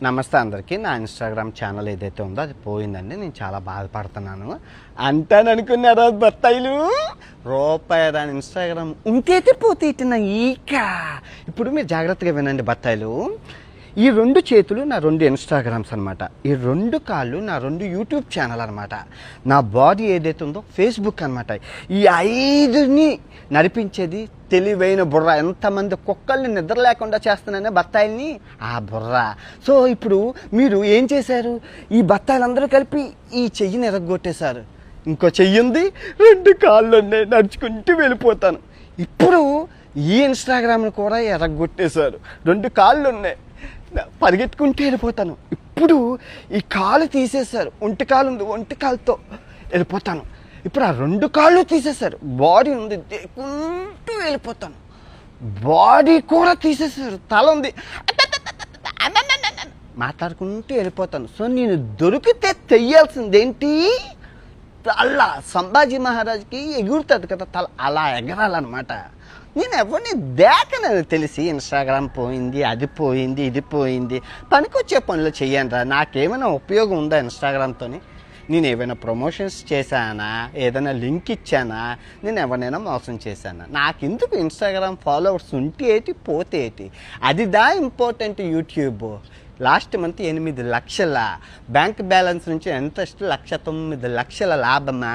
నమస్తే అందరికీ. నా ఇన్స్టాగ్రామ్ ఛానల్ ఏదైతే ఉందో అది పోయిందండి. నేను చాలా బాధపడుతున్నాను. అంటాననుకున్నారా బత్తాయిలు? రూపాయి రాని ఇన్స్టాగ్రామ్ ఉంటైతే పోతే ఇట్టిన ఈక. ఇప్పుడు మీరు జాగ్రత్తగా వినండి బత్తాయిలు. ఈ రెండు చేతులు నా రెండు ఇన్స్టాగ్రామ్స్ అనమాట. ఈ రెండు కాళ్ళు నా రెండు యూట్యూబ్ ఛానల్ అనమాట. నా బాడీ ఏదైతే ఉందో ఫేస్బుక్ అనమాట. ఈ ఐదుని నడిపించేది తెలివైన బుర్ర. ఎంతమంది కుక్కల్ని నిద్ర లేకుండా చేస్తున్నానే బత్తాయిల్ని, ఆ బుర్ర. సో ఇప్పుడు మీరు ఏం చేశారు? ఈ బత్తాయిలందరూ కలిపి ఈ చెయ్యిని ఎరగొట్టేశారు. ఇంకో చెయ్యి ఉంది, రెండు కాళ్ళు ఉన్నాయి, నడుచుకుంటూ వెళ్ళిపోతాను. ఇప్పుడు ఈ ఇన్స్టాగ్రామ్ని కూడా ఎరగొట్టేశారు. రెండు కాళ్ళు ఉన్నాయి, పరిగెట్టుకుంటూ వెళ్ళిపోతాను. ఇప్పుడు ఈ కాలు తీసేశారు, ఒంటి కాలు ఉంది, ఒంటి కాలుతో వెళ్ళిపోతాను. ఇప్పుడు ఆ రెండు కాళ్ళు తీసేశారు, బాడీ ఉంది, దేకుంటూ వెళ్ళిపోతాను. బాడీ కూడా తీసేశారు, తల ఉంది, మాట్లాడుకుంటూ వెళ్ళిపోతాను. సో నేను దొరికితే తెయ్యాల్సిందేంటి? తల. సంభాజీ మహారాజ్కి ఎగురుతుంది కదా తల, అలా ఎగరాలన్నమాట. నేను ఎవరిని దేకనని తెలిసి ఇన్స్టాగ్రామ్ పోయింది, అది పోయింది, ఇది పోయింది. పనికొచ్చే పనులు చెయ్యనురా. నాకేమైనా ఉపయోగం ఉందా ఇన్స్టాగ్రామ్తో? నేను ఏమైనా ప్రమోషన్స్ చేశానా? ఏదైనా లింక్ ఇచ్చానా? నేను ఎవరినైనా మోసం చేశానా? నాకెందుకు ఇన్స్టాగ్రామ్ ఫాలోవర్స్ ఉంటే ఏంటి, పోతే ఏంటి? అది దా ఇంపార్టెంట్. యూట్యూబ్ లాస్ట్ మంత్ 8 లక్షల బ్యాంక్ బ్యాలెన్స్ నుంచి ఎంత 1,09,00,000 లాభమా?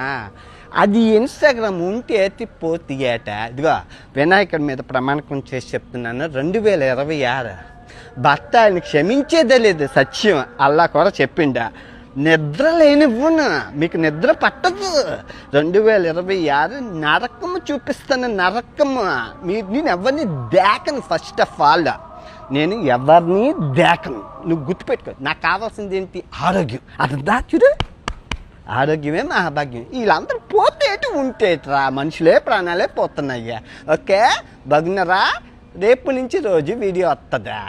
అది ఇన్స్టాగ్రామ్ ఉంటే పోతే ఏట. ఇదిగో వినాయకుడి మీద ప్రమాణకం చేసి చెప్తున్నాను, 2026 భర్త ఆయన క్షమించేదే లేదు. సత్యం అల్లా కూడా చెప్పిండా. నిద్ర లేనివ్వను, మీకు నిద్ర పట్టదు. 2026 నరకము చూపిస్తాను, నరకము. నేను ఎవరిని దేకను. ఫస్ట్ ఆఫ్ ఆల్ నేను ఎవరిని దేకను. నువ్వు గుర్తుపెట్టుకో. నాకు కావాల్సింది ఏంటి? ఆరోగ్యం. అది చూడు, ఆరోగ్యమే మహాభాగ్యం. వీళ్ళందరూ పోతేటి ఉంటేట్రా, మనుషులే ప్రాణాలే పోతున్నాయ్యా. ఓకే, బాగున్నారా? రేపు నుంచి రోజు వీడియో వస్తుందా?